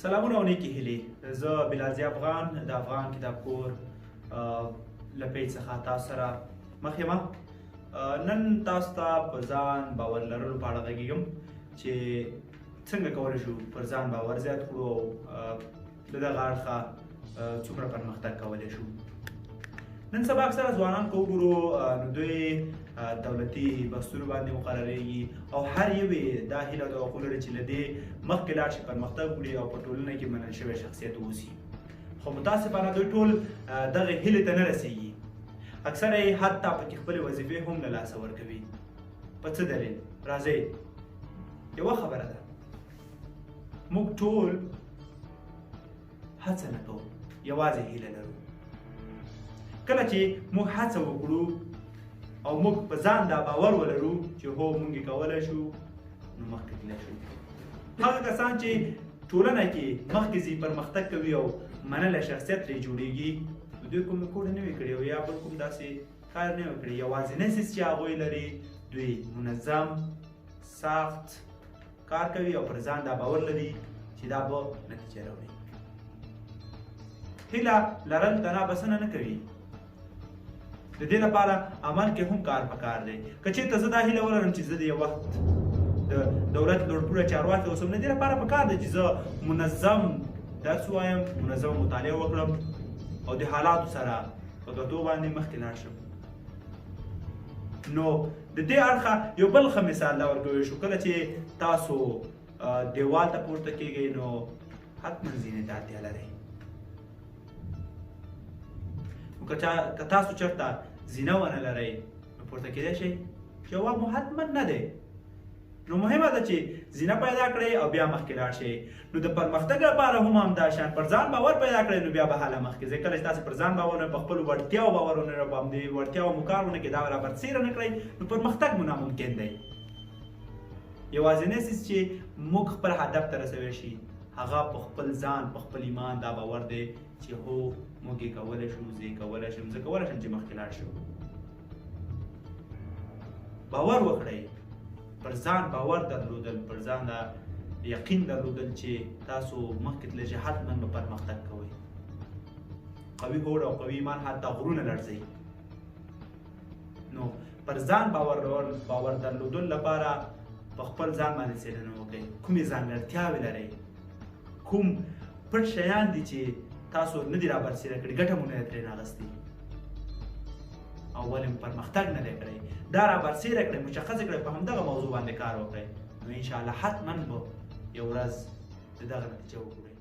سلامونه او نیکې هیلې. زه بلال افغان د افغان کتاب کور له پیج څخه تاسو سره مخ یم. نن تاسو ته په ځان باور لرلو په اړه غږیږم چې څنګه کولی شو پر ځان باور زیات کړو او د دغه اړخه څومره پرمختګ کولی شو. نن سبا اکثره ځوانان که وګورو نو دوی دولتي بستونو باندې مقرریږي او هر یو یې دا هیله او توقع لري چې له دې مخکې لاړ شي، پرمختګ وکړي او په ټولنه کې منل شوی شخصیت واوسي. خو متاسفانه دوی ټول دغه هیلې ته نه رسیږي. اکثره یې حتی پکې خپلې وظیفې هم له لاسه ورکوي. په څه دلیل؟ راځئ یوه خبره ده، موږ ټول هڅه نه کوو، یوازې هیله لرو. کله چې موږ هڅه وکړو او موږ په ځان دا باور ولرو چې هو موږ یې کولی شو، نو مخکې تللی شو. هغه کسان چې ټولنه کې مخکې ځي، پرمختګ کوي او منلی شخصیت ترې جوړېږي، دوی کومې کوډه نه وي کړې او یا بل کوم داسې کار نه وي کړی. یوازینی څیز چې هغوی لري، دوی منظم سخت کار کوي او پر ځان دا باور لري چې دا به نتیجه راوړي. هیله لرل تنها بسنه نه کوي، د دې لپاره عمل کې هم کار پکار دی. که چېرته زه دا هیله ولرم چې زه د یو وخت د دولت لوړپوړی چارواکی اوسم، د دې لپاره پکار دی چې زه منظم درس ووایم، منظمه مطالعه وکړم او د حالاتو سره په کتو باندې مخکې لاړ شم. نو د دې اړخه یو بل ښه مثال دا ورکولی شو. کله چې تاسو دیوال ته پورته کیږئ نو حتما زینې ته اړتیا لرئ. که تاسو چېرته زینه ونه لرئ نو پورته کیدای شئ؟ جواب مو حتما نه دی. نو مهمه ده چې زینه پیدا کړئ او بیا مخکې لاړ شئ. نو د پرمختګ لپاره هم همدا شان پر ځان باور پیدا کړئ، نو بیا به هله مخکې ځئ. کله چې تاسو پر ځان باور نه، په خپلو وړتیاو باور ونه لرئ، په همدې وړتیاو مو کار ونه کړئ، دا برابرسیره نه کړئ، نو پرمختګ مو ناممکن دی. یوازینی څیز چې موږ خپل هدف ته رسولی شي، هغه په خپل ځان، په خپل ایمان دا باور دی چې هو موږ یې کولی شو، زه یې کولی شم، زه کولی شم چې مخکې لاړ شم. باور وکړئ، پر ځان باور درلودل، پر ځان دا یقین درلودل چې تاسو مخکې تللی شئ، حتما به پرمختګ کوئ. قوي هوډ او قوي ایمان حتی غرونه لړزوي. نو پر ځان باور درلودل لپاره په خپل ځان باندې څېړنه وکړئ. کومې ځانګړتیاوې لرئ، کوم پټ شیان دي چې تاسو نه دي رابرسېره کړي، ګټه مو نه ده ترېنه اخیستې او ولې مو پرمختګ نه دی کړی، دا رابرسېره کړئ، مشخصه کړئ، په همدغه موضوع باندې کار وکړئ. نو انشاءالله حتما به یو ورځ د دغه نتیجه وګورئ.